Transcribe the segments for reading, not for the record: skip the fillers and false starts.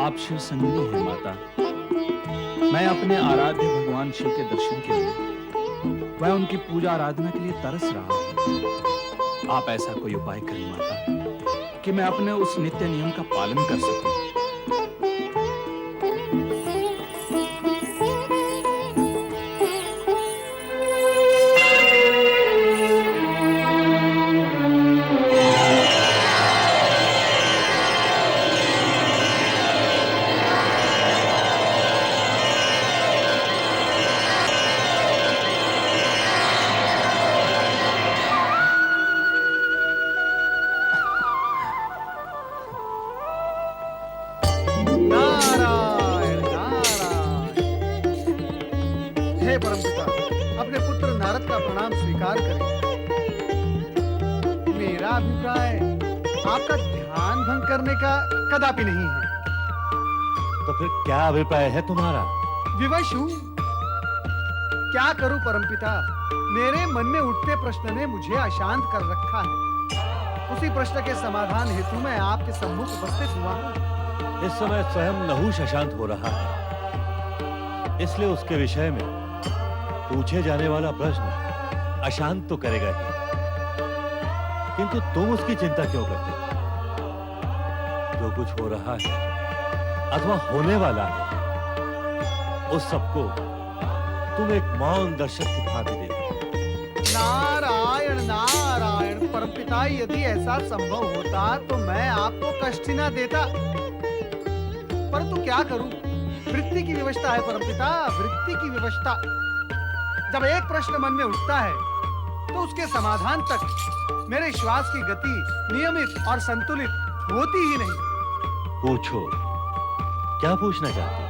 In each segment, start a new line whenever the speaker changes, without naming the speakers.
आप शिव संगिनी हैं माता। मैं अपने आराध्य भगवान शिव के दर्शन के लिए, वह उनकी पूजा आराधना के लिए तरस रहा हूं। आप ऐसा कोई उपाय करें माता कि मैं अपने उस नित्य नियम का पालन कर सकूं।
नारायण नारायण। हे परमपिता, अपने पुत्र नारद का प्रणाम स्वीकार करें। मेरा अभिप्राय आपका ध्यान भंग करने का कदापि नहीं है।
तो फिर क्या अभिप्राय है तुम्हारा?
विवश हूं। क्या करूं परमपिता, मेरे मन में उठते प्रश्न ने मुझे अशांत कर रखा है। उसी प्रश्न के समाधान हेतु मैं आपके सम्मुख उपस्थित हुआ हूं।
इस समय स्वयं नहुष अशांत हो रहा है, इसलिए उसके विषय में पूछे जाने वाला प्रश्न अशांत तो करेगा ही, किंतु तुम उसकी चिंता क्यों करते? जो कुछ हो रहा है अथवा होने वाला है, उस सबको तुम एक मौन दर्शक की भांति देखो।
नारायण नारायण। परमपिता, यदि ऐसा संभव होता तो मैं आपको कष्ट ही ना देता, परंतु क्या करूं, वृत्ति की विवशता है परमपिता, वृत्ति की विवशता। जब एक प्रश्न मन में उठता है तो उसके समाधान तक मेरे श्वास की गति नियमित और संतुलित होती ही नहीं।
पूछो, क्या पूछना चाहते हो?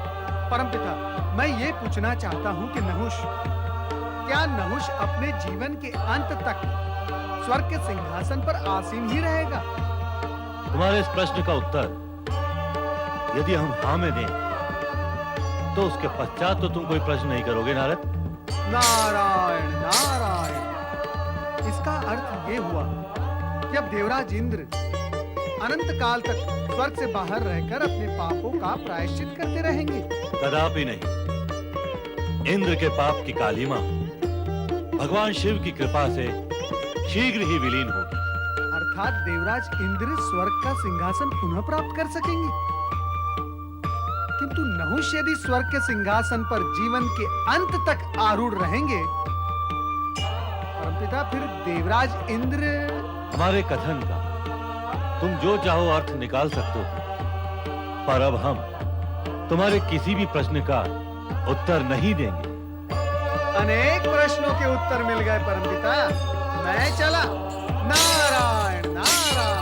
परमपिता, मैं ये पूछना चाहता हूं कि नहुष, क्या नहुष अपने जीवन के अंत तक स्वर्ग के सिंहासन पर आसीन ही रहेगा?
तुम्हारे इस प्रश्न का उत्तर यदि हम हाँ में दें, तो उसके पश्चात तो तुम कोई प्रश्न नहीं करोगे नारद।
नारायण नारायण। इसका अर्थ ये हुआ कि अब देवराज इंद्र अनंत काल तक स्वर्ग से बाहर रहकर अपने पापों का प्रायश्चित करते रहेंगे।
कदापि नहीं। इंद्र के पाप की कालिमा भगवान शिव की कृपा से शीघ्र ही विलीन होगी।
अर्थात देवराज इंद्र स्वर्ग का सिंहासन पुनः प्राप्त कर सकेंगे। किंतु नहुष यदि स्वर्ग के सिंहासन पर जीवन के अंत तक आरूढ़ रहेंगे, परमपिता, फिर देवराज इंद्र।
हमारे कथन का तुम जो चाहो अर्थ निकाल सकते हो, पर अब हम तुम्हारे किसी भी प्रश्न का उत्तर नहीं देंगे।
अनेक प्रश्नों के उत्तर मिल गए परमपिता, मैं चला। नारायण नारायण।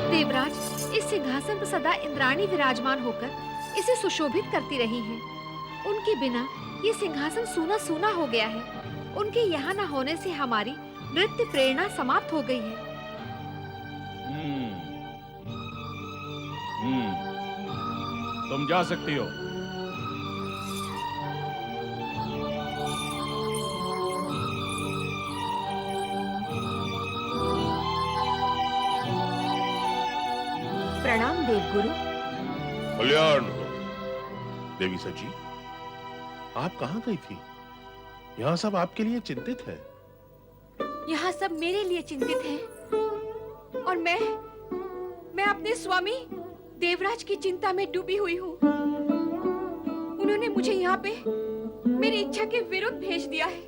देवराज, इस सिंहासन पर सदा इंद्राणी विराजमान होकर इसे सुशोभित करती रही हैं। उनके बिना ये सिंहासन सूना सूना हो गया है। उनके यहाँ न होने से हमारी नृत्य प्रेरणा समाप्त हो गई है।
तुम जा सकती हो।
प्रणाम देवगुरु।
कल्याण हो। देवी सची, आप कहाँ गई थी? यहाँ सब आपके लिए चिंतित है।
यहाँ सब मेरे लिए चिंतित हैं और मैं अपने स्वामी देवराज की चिंता में डूबी हुई हूँ। उन्होंने मुझे यहाँ पे मेरी इच्छा के विरुद्ध भेज दिया है।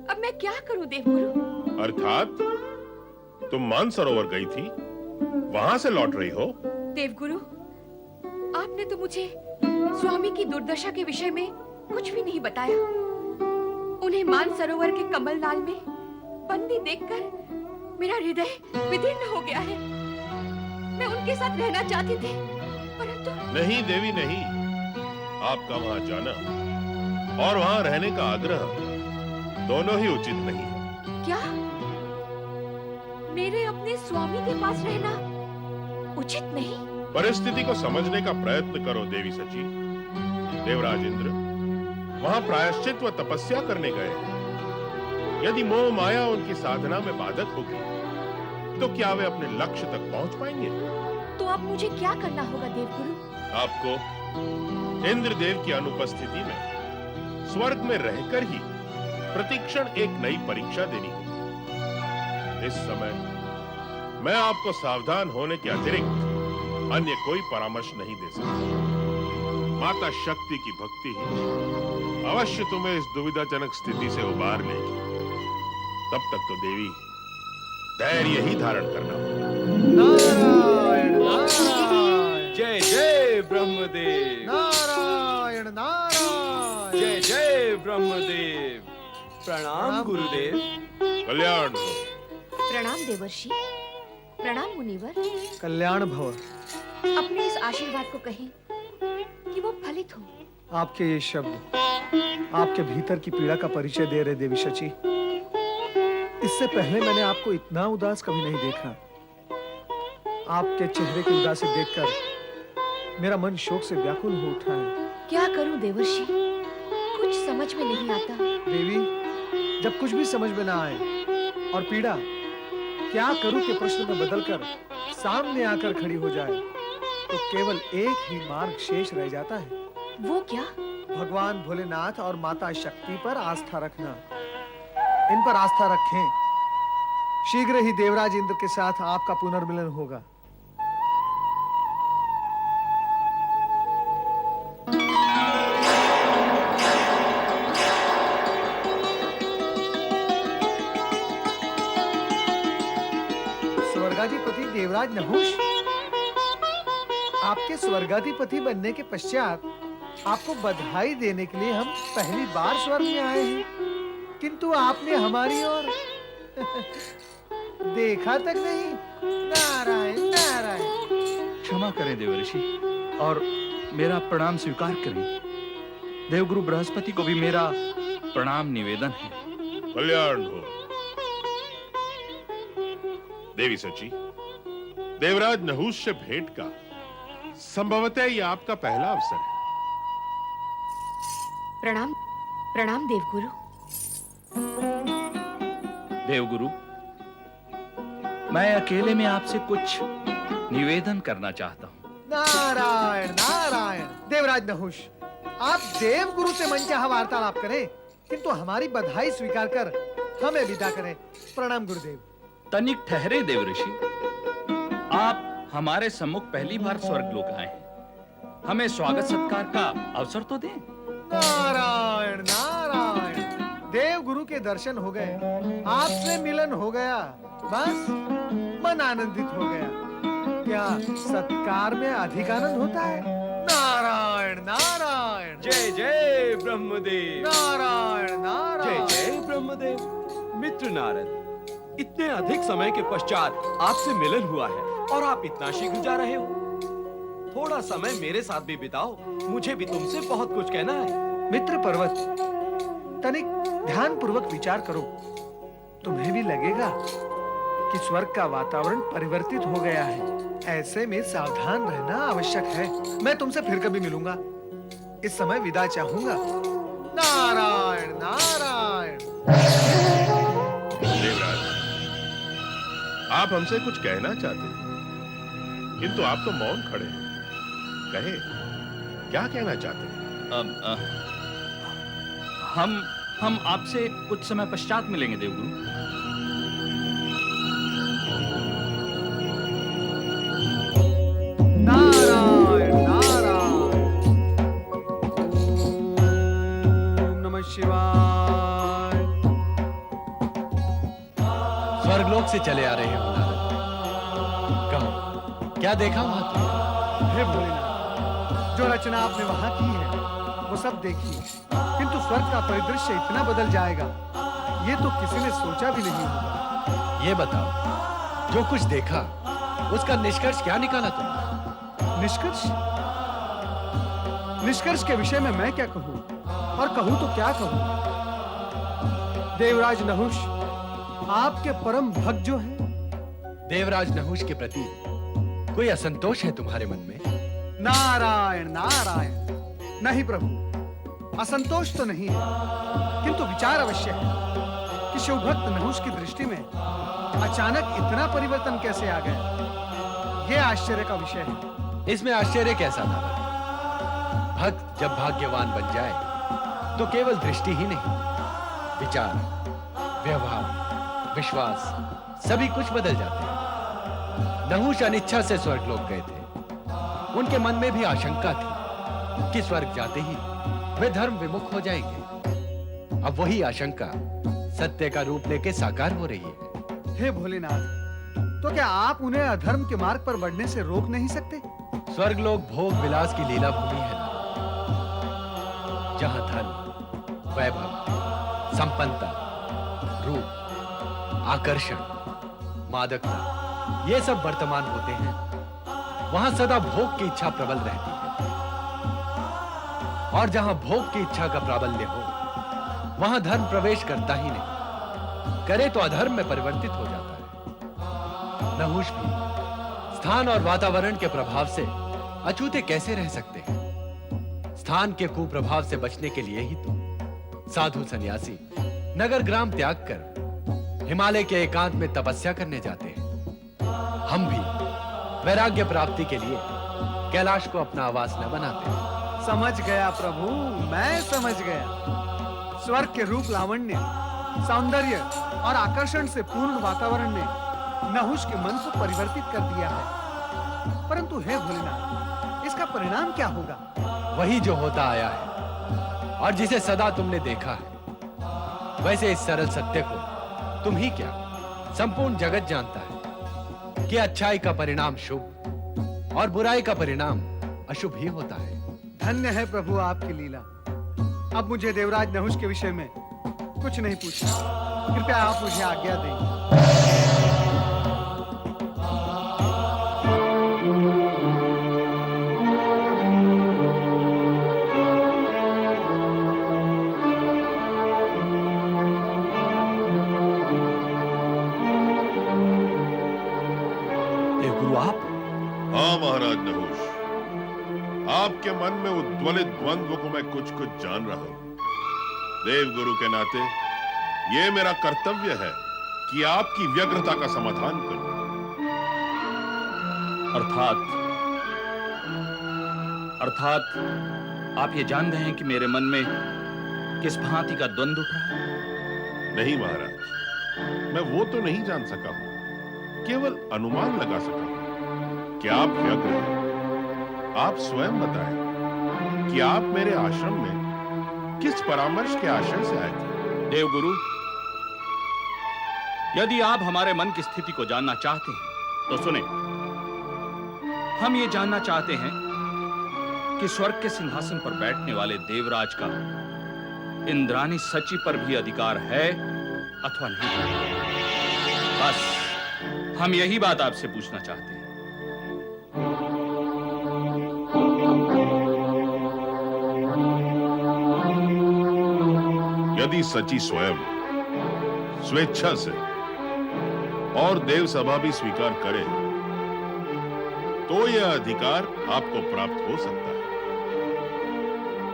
अब मैं क्या करूँ देवगुरु?
अर्थात तुम मानसरोवर गई थी, वहां से लौट रही हो?
देवगुरु, आपने तो मुझे स्वामी की दुर्दशा के विषय में कुछ भी नहीं बताया। उन्हें मानसरोवर के कमलनाल में बंदी देखकर मेरा हृदय विदीर्ण हो गया है। मैं उनके साथ रहना चाहती थी, परंतु
नहीं देवी नहीं, आपका वहां जाना और वहां रहने का आग्रह दोनों ही उचित नहीं है।
क्या मेरे अपने स्वामी के पास रहना उचित नहीं?
परिस्थिति को समझने का प्रयत्न करो देवी सची। देवराज इंद्र वहां प्रायश्चित व तपस्या करने गए हैं। यदि मोह माया उनकी साधना में बाधक होगी तो क्या वे अपने लक्ष्य तक पहुंच पाएंगे?
तो अब मुझे क्या करना होगा देवगुरु?
आपको इंद्रदेव की अनुपस्थिति में स्वर्ग में रहकर ही प्रतिक्षण एक नई परीक्षा देनी होगी। इस समय मैं आपको सावधान होने के अतिरिक्त अन्य कोई परामर्श नहीं दे सकता। माता शक्ति की भक्ति ही अवश्य तुम्हें इस दुविधाजनक स्थिति से उबार लेगी। तब तक तो देवी धैर्य ही धारण करना होगा।
नारायण नारायण
जय जय ब्रह्मदेव।
नारायण नारायण।
जय जय ब्रह्मदेव। प्रणाम गुरुदेव।
कल्याण हो।
प्रणाम देवर्षि। प्रणाम मुनिवर।
कल्याण भव।
अपने इस आशीर्वाद को कहें कि वो फलित हो।
आपके ये शब्द आपके भीतर की पीड़ा का परिचय दे रहे देवी शची। इससे पहले मैंने आपको इतना उदास कभी नहीं देखा। आपके चेहरे की उदासी देखकर मेरा मन शोक से व्याकुल हो उठा है।
क्या करूं देवर्षि, कुछ समझ में नहीं आता।
देवी, जब कुछ भी समझ में ना आए और पीड़ा क्या करूं के प्रश्न में बदलकर सामने आकर खड़ी हो जाए तो केवल एक ही मार्ग शेष रह जाता है।
वो क्या?
भगवान भोलेनाथ और माता शक्ति पर आस्था रखना। इन पर आस्था रखें, शीघ्र ही देवराज इंद्र के साथ आपका पुनर्मिलन होगा। स्वर्गाधिपति देवराज नहुष, आपके स्वर्गाधिपति बनने के पश्चात आपको बधाई देने के लिए हम पहली बार स्वर्ग में आए हैं, किंतु आपने हमारी ओर देखा तक नहीं। नारायण नारायण।
क्षमा करें देवर्षि और मेरा प्रणाम स्वीकार करें। देवगुरु बृहस्पति को भी मेरा प्रणाम निवेदन है।
कल्याण हो। देवी सची, देवराज नहुष से भेंट का संभवतः ये आपका पहला अवसर है।
प्रणाम प्रणाम देवगुरु।
देवगुरु, मैं अकेले में आपसे कुछ निवेदन करना चाहता हूं।
नारायण नारायण। देवराज नहुष, आप देवगुरु से मनचाहा वार्तालाप करें, किंतु हमारी बधाई स्वीकार कर हमें विदा करें। प्रणाम गुरुदेव।
तनिक ठहरे देवऋषि, आप हमारे सम्मुख पहली बार स्वर्गलोक आए हैं। हमें स्वागत सत्कार का अवसर तो दें।
नारायण नारायण। देव गुरु के दर्शन हो गए, आपसे मिलन हो गया, बस मन आनंदित हो गया। क्या सत्कार में अधिक आनंद होता है? नारायण नारायण।
जय जय ब्रह्मदेव।
नारायण नारायण।
जय जय ब्रह्मदेव। मित्र नारद, इतने अधिक समय के पश्चात आपसे मिलन हुआ है और आप इतना शीघ्र जा रहे हो। थोड़ा समय मेरे साथ भी बिताओ, मुझे भी तुमसे बहुत कुछ कहना है।
मित्र पर्वत, तनिक ध्यान पूर्वक विचार करो। तुम्हें भी लगेगा कि स्वर्ग का वातावरण परिवर्तित हो गया है। ऐसे में सावधान रहना आवश्यक है। मैं तुमसे फिर कभी मिलूंगा। इस समय विदा चाहूंगा। नारायण नारायण।
देवराज, आप हमसे कुछ कहना चाहते थे, किंतु आप तो मौन खड़े हैं। कहे, क्या कहना चाहते हैं?
हम आपसे कुछ समय पश्चात मिलेंगे देवगुरु।
नारायण नारायण। ओम नमः शिवाय।
स्वर्गलोक से चले आ रहे हो नारद। कहो, क्या देखा वहां तुमने?
हे भोलेनाथ, जो रचना आपने वहां की है वो सब देखी, किंतु स्वर्ग का परिदृश्य इतना बदल जाएगा ये तो किसी ने सोचा भी नहीं होगा।
ये बताओ, जो कुछ देखा उसका निष्कर्ष क्या निकाला तुमने?
निष्कर्ष? निष्कर्ष के विषय में मैं क्या कहूं, और कहूं तो क्या कहूं। देवराज नहुष आपके परम भक्त जो हैं।
देवराज नहुष के प्रति कोई असंतोष है तुम्हारे मन में?
नारायण नारायण। नहीं प्रभु, असंतोष तो नहीं है, किंतु विचार अवश्य है कि शिवभक्त नहुष की दृष्टि में अचानक इतना परिवर्तन कैसे आ गया। यह आश्चर्य का विषय है।
इसमें आश्चर्य कैसा नारद? भक्त जब भाग्यवान बन जाए तो केवल दृष्टि ही नहीं, विचार, व्यवहार, विश्वास सभी कुछ बदल जाते हैं। नहुष अनिच्छा से स्वर्गलोक गए थे। उनके मन में भी आशंका थी कि स्वर्ग जाते ही वे धर्म विमुख हो जाएंगे। अब वही आशंका सत्य का रूप लेके साकार हो रही है।
हे भोलेनाथ, तो क्या आप उन्हें अधर्म के मार्ग पर बढ़ने से रोक नहीं सकते?
स्वर्गलोक भोग विलास की लीला भूमि है, जहां धन, वैभव, संपन्नता, रूप, आकर्षण, मादकता ये सब वर्तमान होते हैं। वहां सदा भोग की इच्छा प्रबल रहती है, और जहां भोग की इच्छा का प्राबल्य हो वहां धर्म प्रवेश करता ही नहीं, करे तो अधर्म में परिवर्तित हो जाता है। नहुष भी स्थान और वातावरण के प्रभाव से अछूते कैसे रह सकते हैं? स्थान के कुप्रभाव से बचने के लिए ही तो साधु सन्यासी नगर ग्राम त्याग कर हिमालय के एकांत में तपस्या करने जाते हैं। हम भी वैराग्य प्राप्ति के लिए कैलाश को अपना आवास न बनाते हैं।
समझ गया प्रभु, मैं समझ गया। स्वर्ग के रूप लावण्य, सौंदर्य और आकर्षण से पूर्ण वातावरण ने नहुष के मन को परिवर्तित कर दिया है। परंतु हे भोलेनाथ, इसका परिणाम क्या होगा?
वही जो होता आया है और जिसे सदा तुमने देखा है। वैसे इस सरल सत्य को तुम ही क्या, संपूर्ण जगत जानता है कि अच्छाई का परिणाम शुभ और बुराई का परिणाम अशुभ ही होता है।
धन्य है प्रभु आपकी लीला। अब मुझे देवराज नहुष के विषय में कुछ नहीं पूछना। कृपया आप मुझे आज्ञा दें।
देवगुरु आप?
हाँ महाराज नहुष, आपके मन में उद्वलित द्वंद्व को मैं कुछ कुछ जान रहा हूं। देवगुरु के नाते ये मेरा कर्तव्य है कि आपकी व्यग्रता का समाधान करूं।
अर्थात आप ये जान गए हैं कि मेरे मन में किस भांति का द्वंद्व उठ रहा है?
नहीं महाराज, मैं वो तो नहीं जान सका हूं, केवल अनुमान लगा सका हूं कि आप व्यग्र हैं। आप स्वयं बताएं कि आप मेरे आश्रम में किस परामर्श के आशय से आए थे?
देवगुरु, यदि आप हमारे मन की स्थिति को जानना चाहते हैं तो सुने। हम ये जानना चाहते हैं कि स्वर्ग के सिंहासन पर बैठने वाले देवराज का इंद्रानी सची पर भी अधिकार है अथवा नहीं। बस हम यही बात आपसे पूछना चाहते हैं।
यदि सची स्वयं स्वेच्छा से और देव सभा भी स्वीकार करे तो यह अधिकार आपको प्राप्त हो सकता है।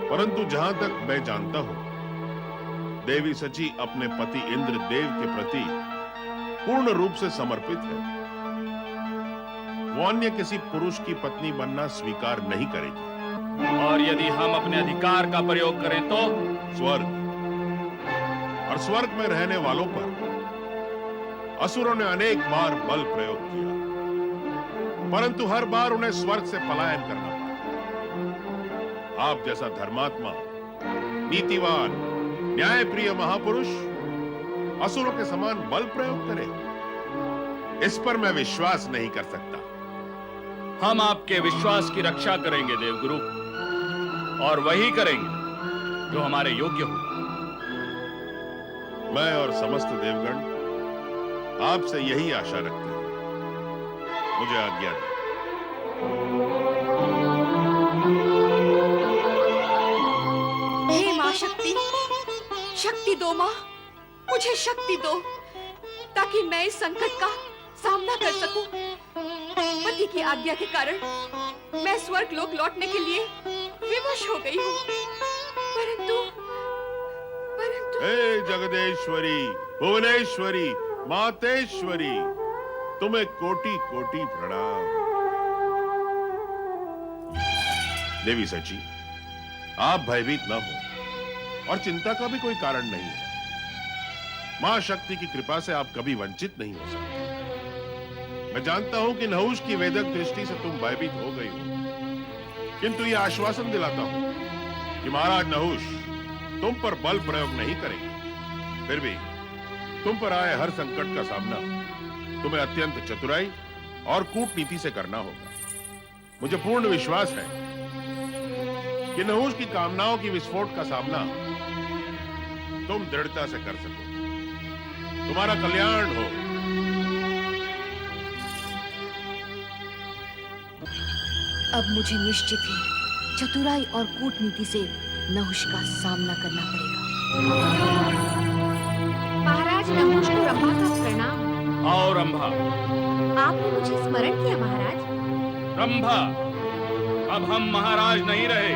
परंतु जहां तक मैं जानता हूं, देवी सची अपने पति इंद्रदेव के प्रति पूर्ण रूप से समर्पित है। वो अन्य किसी पुरुष की पत्नी बनना स्वीकार नहीं करेगी।
और यदि हम अपने अधिकार का प्रयोग करें तो
स्वर्ग और स्वर्ग में रहने वालों पर असुरों ने अनेक बार बल प्रयोग किया, परंतु हर बार उन्हें स्वर्ग से पलायन करना पड़ा। आप जैसा धर्मात्मा, नीतिवान, न्यायप्रिय महापुरुष असुरों के समान बल प्रयोग करे, इस पर मैं विश्वास नहीं कर सकता।
हम आपके विश्वास की रक्षा करेंगे देवगुरु, और वही करेंगे जो हमारे योग्य हो।
मैं और समस्त देवगण आपसे यही आशा रखते हैं। मुझे आज्ञा दें।
हे मां शक्ति, शक्ति दो मां, मुझे शक्ति दो ताकि मैं इस संकट का सामना कर सकूं। पति की आज्ञा के कारण मैं स्वर्ग लोक लौटने के लिए विवश हो गई हूँ, परंतु
हे जगदेश्वरी, भुवनेश्वरी, मातेश्वरी, तुम्हें कोटि कोटि प्रणाम। देवी सची, आप भयभीत न हो और चिंता का भी कोई कारण नहीं है। मां शक्ति की कृपा से आप कभी वंचित नहीं हो सकते। मैं जानता हूं कि नहुष की वेदक दृष्टि से तुम भयभीत हो गई हो, किंतु यह आश्वासन दिलाता हूं कि महाराज नहुष तुम पर बल प्रयोग नहीं करेंगे। फिर भी तुम पर आए हर संकट का सामना तुम्हें अत्यंत चतुराई और कूटनीति से करना होगा। मुझे पूर्ण विश्वास है कि नहुष की कामनाओं की विस्फोट का सामना तुम दृढ़ता से कर सको। तुम्हारा कल्याण हो।
अब मुझे निश्चित ही चतुराई और कूटनीति से नहुष का सामना करना पड़ेगा।
महाराज नहुष को रंभा का प्रणाम।
आओ रंभा।
आपने मुझे स्मरण किया महाराज।
रंभा, अब हम महाराज नहीं रहे,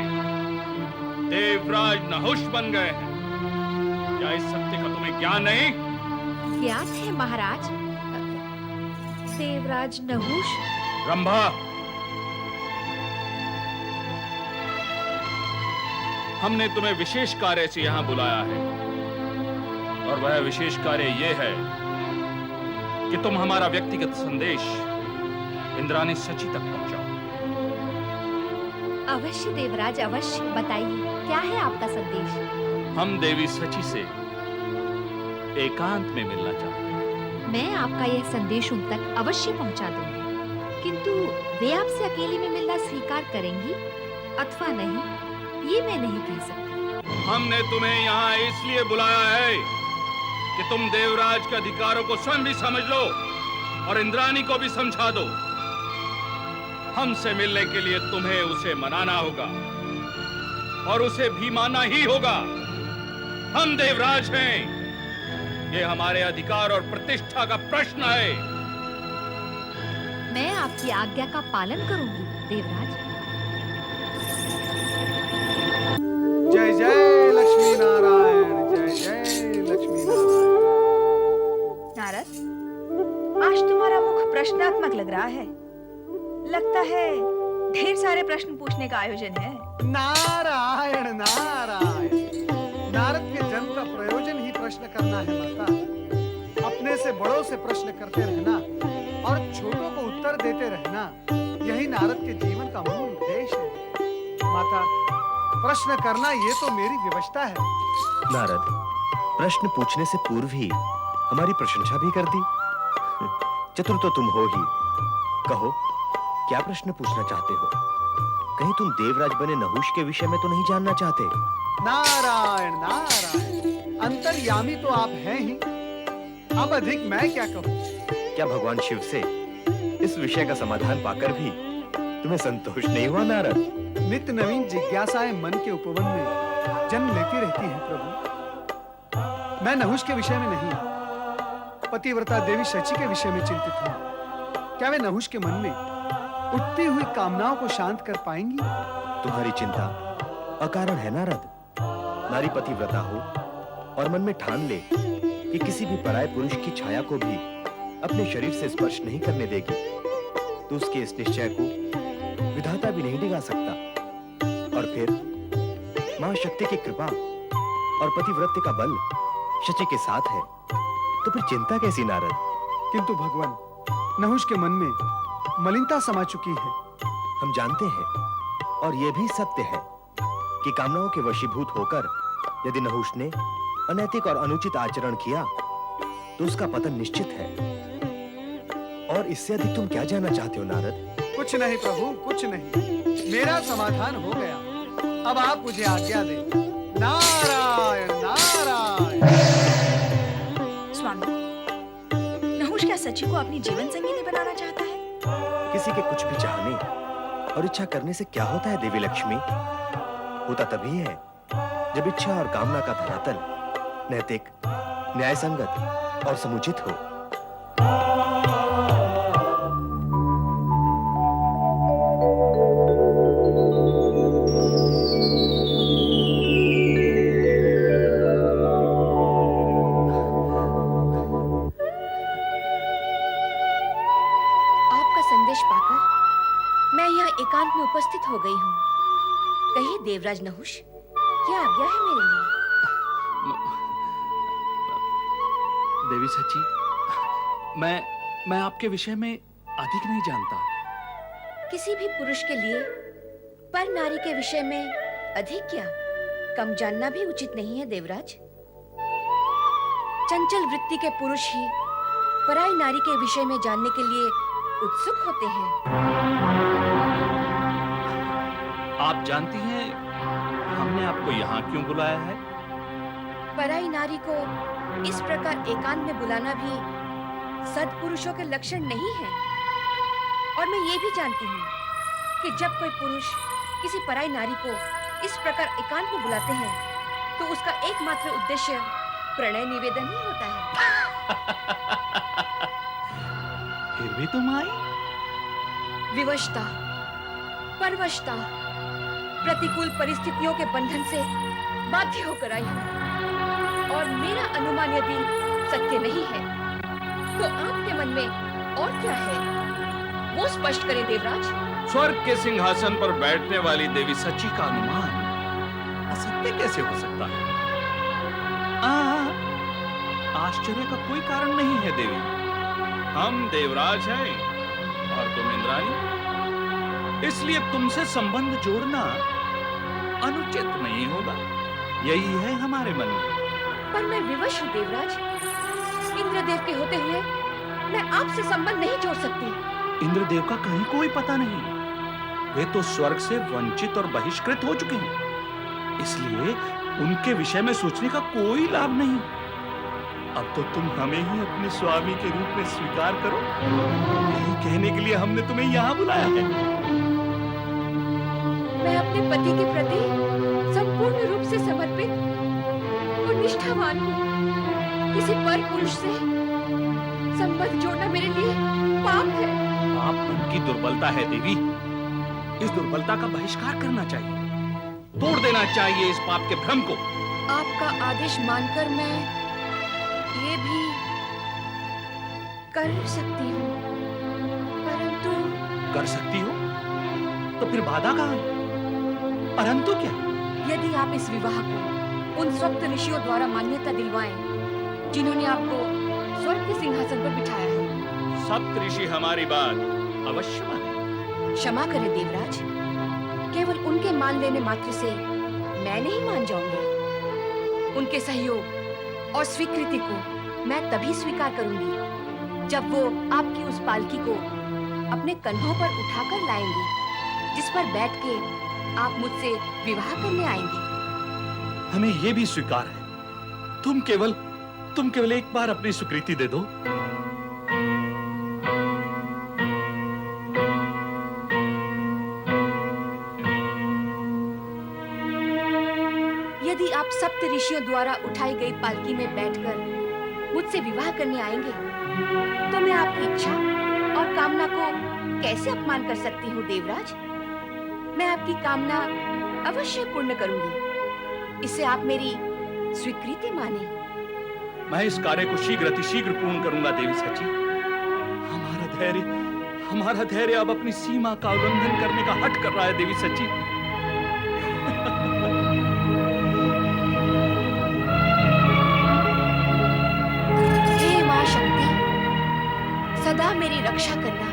देवराज नहुष बन गए हैं। क्या इस सत्य का तुम्हें ज्ञान नहीं?
ज्ञात है महाराज। देवराज नहुष।
रंभा, हमने तुम्हें विशेष कार्य से यहां बुलाया है, और वह विशेष कार्य यह है कि तुम हमारा व्यक्तिगत संदेश इंद्रानी सची तक पहुंचाओ।
अवश्य देवराज, अवश्य। बताइए, क्या है आपका संदेश?
हम देवी सची से एकांत में मिलना चाहते हैं।
मैं आपका यह संदेश उन तक अवश्य पहुंचा दूंगी, किंतु वे आपसे अकेले में मिलना स्वीकार करेंगी अथवा नहीं, ये मैं नहीं कह सकती।
हमने तुम्हें यहाँ इसलिए बुलाया है कि तुम देवराज के अधिकारों को स्वयं भी समझ लो और इंद्रानी को भी समझा दो। हमसे मिलने के लिए तुम्हें उसे मनाना होगा, और उसे भी मानना ही होगा। हम देवराज हैं, ये हमारे अधिकार और प्रतिष्ठा का प्रश्न है।
मैं आपकी आज्ञा का पालन करूंगी देवराज।
जय जय लक्ष्मी नारायण, जय जय लक्ष्मी नारायण।
नारद, आज तुम्हारा मुख प्रश्नात्मक लग रहा है। लगता है ढेर सारे प्रश्न पूछने का आयोजन है।
नारायण नारायण। नारद के जन्म का प्रयोजन ही प्रश्न करना है माता। अपने से बड़ों से प्रश्न करते रहना और छोटों को उत्तर देते रहना, यही नारद के जीवन का मूल उद्देश्य है। माता, प्रश्न करना ये तो मेरी विवशता है।
नारद, प्रश्न पूछने से पूर्व ही हमारी प्रशंसा भी कर दी। चतुर तो तुम हो ही। कहो, क्या प्रश्न पूछना चाहते हो? कहीं तुम देवराज बने नहुष के विषय में तो नहीं जानना चाहते?
नारायण नारायण, अंतर्यामी तो आप हैं ही। अब अधिक मैं क्या कहूँ?
क्या भगवान शिव से इस विषय का समाधान पाकर भी तुम्हें संतोष नहीं हुआ नारद?
नित्य नवीन जिज्ञासाएं मन के उपवन में जन्म लेती रहती हैं प्रभु। मैं नहुष के विषय में नहीं, पतिव्रता देवी शची के विषय में चिंतित हूँ। क्या वे नहुष के मन में उठती हुई कामनाओं को शांत कर पाएंगी?
तुम्हारी चिंता अकारण है नारद। नारी पतिव्रता हो और मन में ठान ले कि किसी भी पराये पुरुष की छाया को भी अपने शरीर से स्पर्श नहीं करने देगी, तो उसके इस निश्चय को विधाता भी नहीं डिगा सकता। और फिर मां शक्ति की कृपा और पतिव्रत्य का बल शची के साथ है, तो फिर चिंता कैसी नारद?
किंतु भगवान, नहुष के मन में मलिनता समा चुकी है।
हम जानते हैं और यह भी सत्य है कि कामनाओं के वशीभूत होकर यदि नहुष ने अनैतिक और अनुचित आचरण किया तो उसका पतन निश्चित है। और इससे अधिक तुम क्या जानना चाहते हो नारद?
कुछ नहीं प्रभु, कुछ नहीं। मेरा समाधान हो गया। अब आप मुझे आज्ञा दें। नारायण नारायण।
स्वामी, नहुष क्या सची को अपनी जीवन संगिनी बनाना चाहता है?
किसी के कुछ भी चाहने और इच्छा करने से क्या होता है देवी लक्ष्मी? होता तभी है जब इच्छा और कामना का धरातल नैतिक, न्याय संगत और समुचित हो।
आपका संदेश पाकर मैं यहाँ एकांत में उपस्थित हो गई हूँ। कहिए देवराज नहुष, क्या आज्ञा है मेरे लिए?
देवी सची, मैं आपके विषय में अधिक नहीं जानता।
किसी भी पुरुष के लिए पर नारी के विषय में अधिक क्या कम जानना भी उचित नहीं है देवराज। चंचल वृत्ति के पुरुष ही पराई नारी के विषय में जानने के लिए उत्सुक होते हैं।
आप जानती हैं हमने आपको यहाँ क्यों बुलाया है?
पराई नारी को इस प्रकार एकांत में बुलाना भी सद्पुरुषों के लक्षण नहीं है। और मैं ये भी जानती हूँ कि जब कोई पुरुष किसी पराई नारी को इस प्रकार एकांत में बुलाते हैं तो उसका एकमात्र उद्देश्य प्रणय निवेदन ही होता है।
फिर भी तुम आई?
विवशता, परवशता, प्रतिकूल परिस्थितियों के बंधन से बाध्य होकर आई हूँ। और मेरा अनुमान यदि सत्य नहीं है तो आपके मन में और क्या है वो स्पष्ट करें देवराज।
स्वर्ग के सिंहासन पर बैठने वाली देवी सची का अनुमान असत्य कैसे हो सकता है? आश्चर्य का कोई कारण नहीं है देवी। हम देवराज हैं और तुम इंद्राणी, इसलिए तुमसे संबंध जोड़ना अनुचित नहीं होगा। यही है हमारे मन में।
पर मैं विवश हूँ देवराज। इंद्रदेव के होते हुए मैं आपसे संबंध नहीं जोड़ सकती।
इंद्रदेव का कहीं कोई पता नहीं। वे तो स्वर्ग से वंचित और बहिष्कृत हो चुके हैं, इसलिए उनके विषय में सोचने का कोई लाभ नहीं। अब तो तुम हमें ही अपने स्वामी के रूप में स्वीकार करो। यही कहने के लिए हमने तुम्हें यहाँ बुलाया है।
मैं अपने पति के प्रति संपूर्ण रूप से समर्पित और निष्ठावान हूँ। किसी पर पुरुष से संबंध जोड़ना मेरे लिए पाप है।
पाप मन की दुर्बलता है देवी। इस दुर्बलता का बहिष्कार करना चाहिए, तोड़ देना चाहिए इस पाप के भ्रम को।
आपका आदेश मानकर मैं ये भी कर सकती हूँ, परंतु
कर सकती हो तो फिर बाधा कहाँ? परंतु क्या?
यदि आप इस विवाह को उन सप्त ऋषियों द्वारा मान्यता दिलवाएं जिन्होंने आपको स्वर्ग के सिंहासन पर बिठाया है।
सप्त ऋषि हमारी बात अवश्य माने।
क्षमा करें देवराज, केवल उनके मान लेने मात्र से मैं नहीं मान जाऊंगी। उनके सहयोग और स्वीकृति को मैं तभी स्वीकार करूंगी जब वो आपकी उस पालकी को अपने कंधों पर उठाकर लाएंगी जिस पर बैठ के आप मुझसे विवाह करने आएंगी।
हमें ये भी स्वीकार है। तुम केवल एक बार अपनी स्वीकृति दे दो।
यदि आप सप्त ऋषियों द्वारा उठाई गई पालकी में बैठकर मुझसे विवाह करने आएंगे तो मैं आपकी इच्छा और कामना को कैसे अपमान कर सकती हूँ देवराज? मैं आपकी कामना अवश्य पूर्ण करूंगी। इसे आप मेरी स्वीकृति माने।
मैं इस कार्य को शीघ्र अतिशीघ्र पूर्ण करूंगा देवी सची। हमारा धैर्य अब अपनी सीमा का उल्लंघन करने का हट कर रहा है देवी सची।
हे मां शक्ति, सदा मेरी रक्षा करना।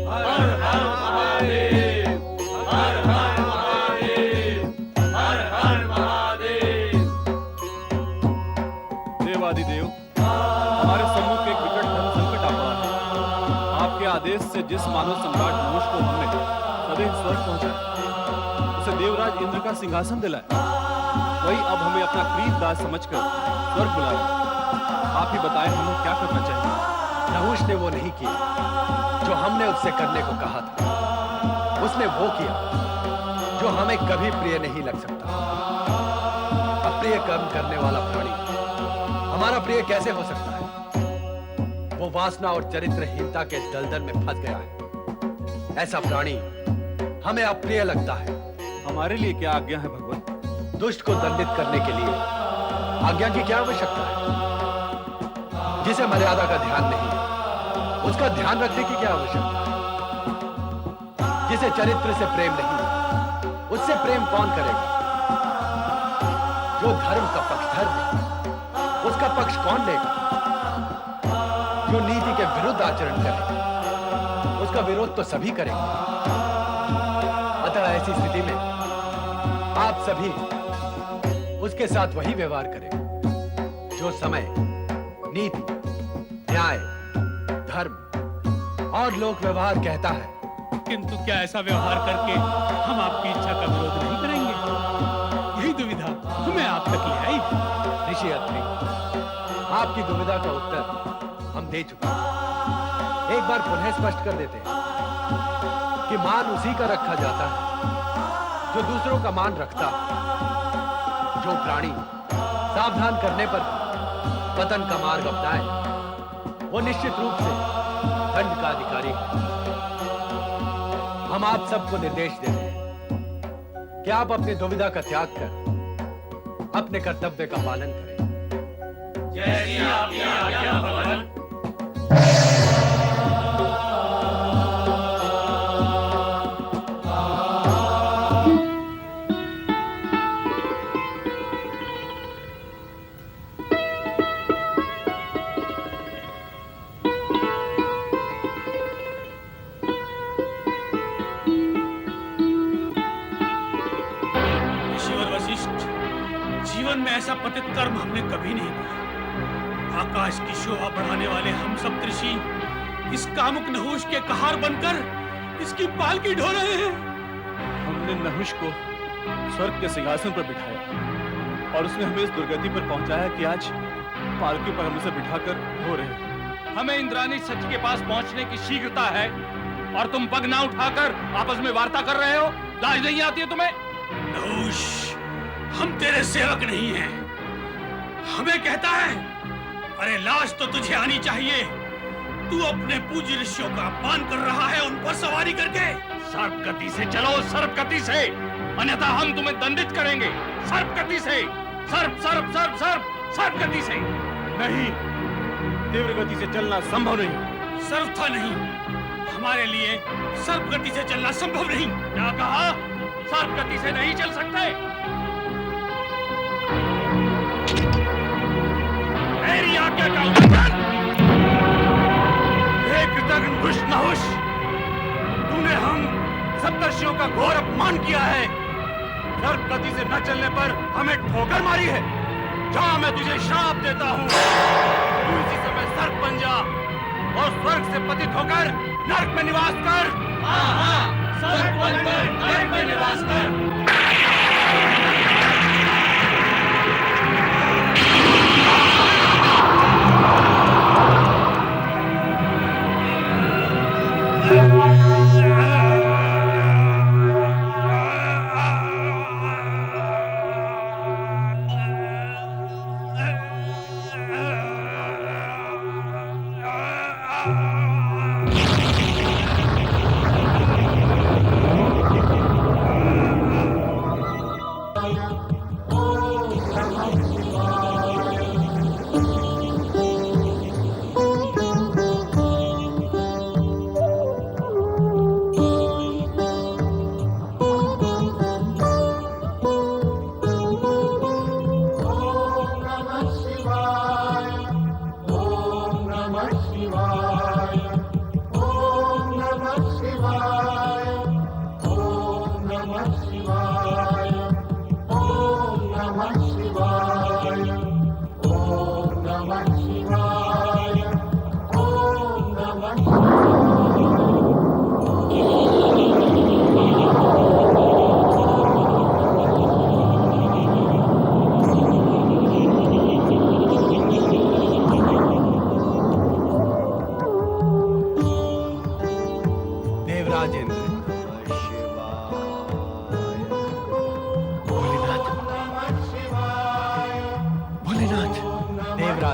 हर हर महादेव, हर हर महादेव, हर हर महादेव।
देवादिदेव, हमारे सम्मुख एक विकट धर्म संकट आ पड़ा है। आपके आदेश से जिस मानव सम्राट नहुष को हमने सदैव स्वर्ग पहुंचाया, उसे देवराज इंद्र का सिंहासन दिलाया, वही अब हमें अपना प्रीत दास समझकर स्वर्ग बुला रहा है। आप ही बताएं हमें क्या करना चाहिए।
नहुष ने वो नहीं किया जो हमने उससे करने को कहा था। उसने वो किया जो हमें कभी प्रिय नहीं लग सकता। अप्रिय कर्म करने वाला प्राणी हमारा प्रिय कैसे हो सकता है? वो वासना और चरित्रहीनता के दलदल में फंस गया है। ऐसा प्राणी हमें अप्रिय लगता है।
हमारे लिए क्या आज्ञा है भगवान?
दुष्ट को दंडित करने के लिए आज्ञा की क्या आवश्यकता है? जिसे मर्यादा का ध्यान नहीं, उसका ध्यान रखने की क्या आवश्यकता है? जिसे चरित्र से प्रेम नहीं, उससे प्रेम कौन करेगा? जो धर्म का पक्षधर नहीं, उसका पक्ष कौन लेगा? जो नीति के विरुद्ध आचरण करे, उसका विरोध तो सभी करेंगे। अतः ऐसी स्थिति में आप सभी उसके साथ वही व्यवहार करें जो समय, नीति, न्याय, धर्म और लोक व्यवहार कहता है।
किंतु क्या ऐसा व्यवहार करके हम आपकी इच्छा का विरोध नहीं करेंगे? यही दुविधा हमें आप तक ले आई।
ऋषि अत्रि, आपकी दुविधा का उत्तर हम दे चुके हैं। एक बार पुनः स्पष्ट कर देते हैं कि मान उसी का रखा जाता है जो दूसरों का मान रखता है। जो प्राणी सावधान करने पर पतन का मार्ग अपनाए, वो निश्चित रूप से दंड का अधिकारी है। हम आप सबको निर्देश देते हैं कि आप अपनी दुविधा का त्याग कर अपने कर्तव्य का पालन करें।
जैसी आपकी आज्ञा भगवान।
जीवन में ऐसा पतित कर्म हमने कभी नहीं किया। आकाश की शोभा बढ़ाने वाले हम सब ऋषि इस कामुक नहुष के कहार बनकर इसकी पालकी ढो रहे हैं। हमने नहुष को स्वर्ग के सिंहासन पर बिठाया और उसने हमें इस दुर्गति पर पहुंचाया कि आज पालकी पर हम उसे बिठाकर ढो रहे हैं। हमें इंद्राणी सच के पास पहुंचने की शीघ्रता है और तुम पग ना उठाकर आपस में वार्ता कर रहे हो। लाज नहीं आती है तुम्हें? नहुष, हम तेरे सेवक नहीं हैं। हमें कहता है, अरे लाज तो तुझे आनी चाहिए। तू अपने पूज्य ऋषियों का अपमान कर रहा है उन पर सवारी करके। सर्प गति से चलो, सर्प गति से, अन्यथा हम तुम्हें दंडित करेंगे। सर्प गति से, सर्प सर्प सर्प सर्प सर्प गति से। नहीं, तीव्र गति से चलना संभव नहीं। सर्वथा नहीं, हमारे लिए सर्प गति से चलना संभव नहीं। क्या कहा? सर्प गति से नहीं चल सकते। मेरी आज्ञा का उल्लंघन। हे कृतघ्न दुष्ट नहुष, तूने हम सप्तर्षियों का घोर अपमान किया है। सर्प गति से न चलने पर हमें ठोकर मारी है। जा, मैं तुझे श्राप देता हूँ। तू इसी समय सर्प बन जा और स्वर्ग से पतित होकर नरक में निवास कर। सर्प बनकर नरक में निवास कर।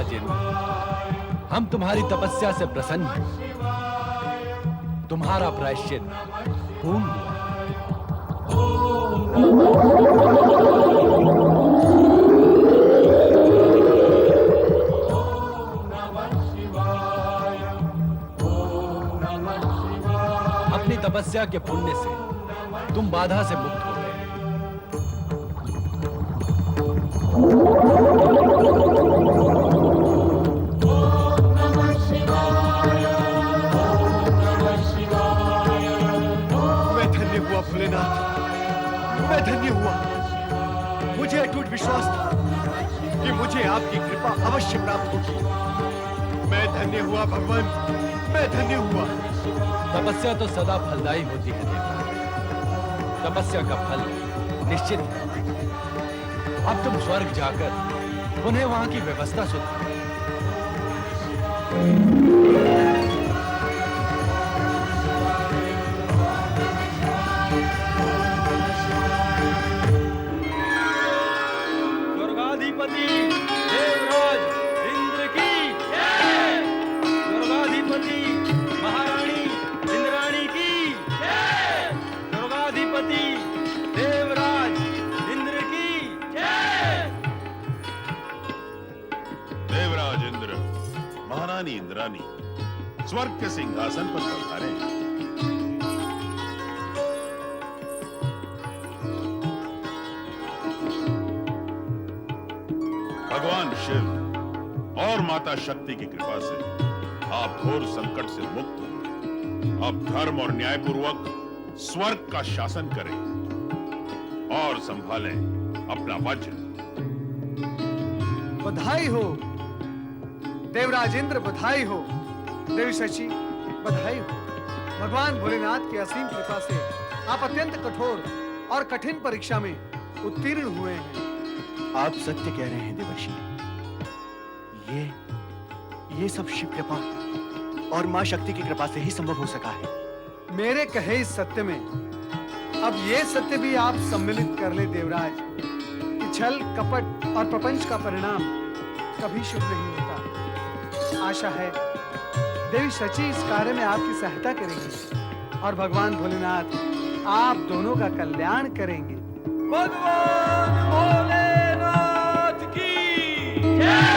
देवराजेंद्र, हम तुम्हारी तपस्या से प्रसन्न हैं। तुम्हारा प्रायश्चित पूर्ण हुआ। अपनी तपस्या के पुण्य से तुम बाधा से मुक्त हो गए।
मैं धन्य हुआ भोलेनाथ, मैं धन्य हुआ। मुझे अटूट विश्वास था कि मुझे आपकी कृपा अवश्य प्राप्त होगी। मैं धन्य हुआ भगवान, मैं धन्य हुआ।
तपस्या तो सदा फलदायी होती है देवता। तपस्या का फल निश्चित है। अब तुम स्वर्ग जाकर उन्हें वहां की व्यवस्था सुधारो। स्वर्गाधिपति देवराज इंद्र की जय। स्वर्गाधिपति महारानी इंद्राणी की जय। स्वर्गाधिपति देवराज इंद्र की जय।
देवराज इंद्र, महारानी इंद्रानी स्वर्ग के सिंहासन पर पधारे हैं। भगवान शिव और माता शक्ति की कृपा से आप घोर संकट से मुक्त हो। अब धर्म और न्यायपूर्वक स्वर्ग का शासन करें और संभालें अपना वज्र।
बधाई हो देवराज इंद्र, बधाई हो देवी शची, बधाई हो। भगवान भोलेनाथ की असीम कृपा से आप अत्यंत कठोर और कठिन परीक्षा में उत्तीर्ण हुए हैं।
आप सत्य कह रहे हैं देवर्षि। ये सब शिव कृपा और मां शक्ति की कृपा से ही संभव हो सका है।
मेरे कहे इस सत्य में अब ये सत्य भी आप सम्मिलित कर ले देवराज कि छल, कपट और प्रपंच का परिणाम कभी शुभ नहीं होता। आशा है देवी शची इस कार्य में आपकी सहायता करेंगी और भगवान भोलेनाथ आप दोनों का कल्याण करेंगे।
भगवान भोलेनाथ की जय।